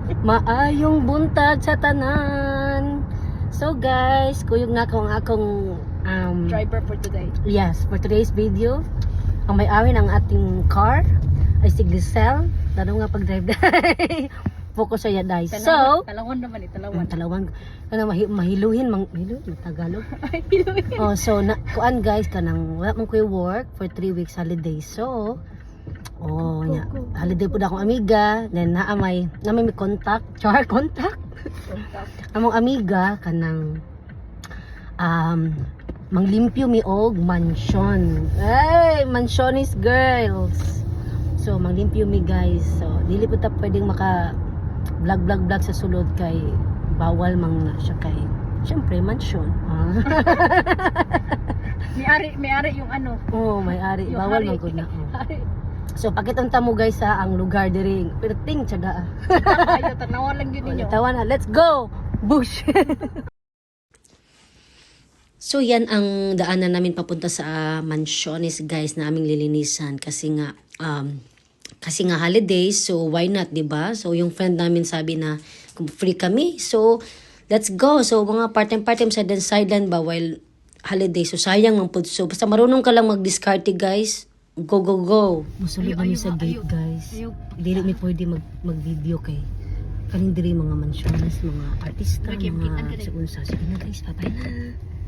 Maayong buntag sa tanan. So guys, kuyog na ko ang akong Driver for today. yes, for today's video. Ang may-ari ng ating car ay si Glisel. Lalo nga pag-drive dahil. Focus siya dahil. So, Talawan naman eh, talawan. talawang kana mahiluhin Tagalog. Ay, piloy. Oh, so kuan guys kanang wala man koy work for 3 weeks holiday. So, nya holiday pud akong amiga, then naa may contact, contact. Among amiga kanang manglimpyo mi og mansion. Hey, mansionis girls. So, manglimpyo mi guys. So, dili pud ta pwedeng maka vlog sa sulod kay bawal mang na siya kay syempre mansion. May-ari yung ano. Oh, may-ari. Yung Bawal hari. man gud na. Hari. So pakitunta mo guys sa ang lugar diri. Perting tiyaga. Ayo, tanawan lang yun ninyo. Tawa na. Let's go. Bush. So yan ang daanan namin papunta sa mansiones guys na aming lilinisan kasi nga holidays, so why not, 'di ba? So yung friend namin sabi na kung free kami, so let's go. So mga part-time sideline ba while holiday, so sayang man pud. So basta marunong ka lang mag-discarte guys. Go. Musulod kami sa gate guys. Dili mi pwede mag-video kay kaning diri mga mansiones, mga artista, Nagkimkitan ka mga din. sa unsa. Sige na guys, bye na.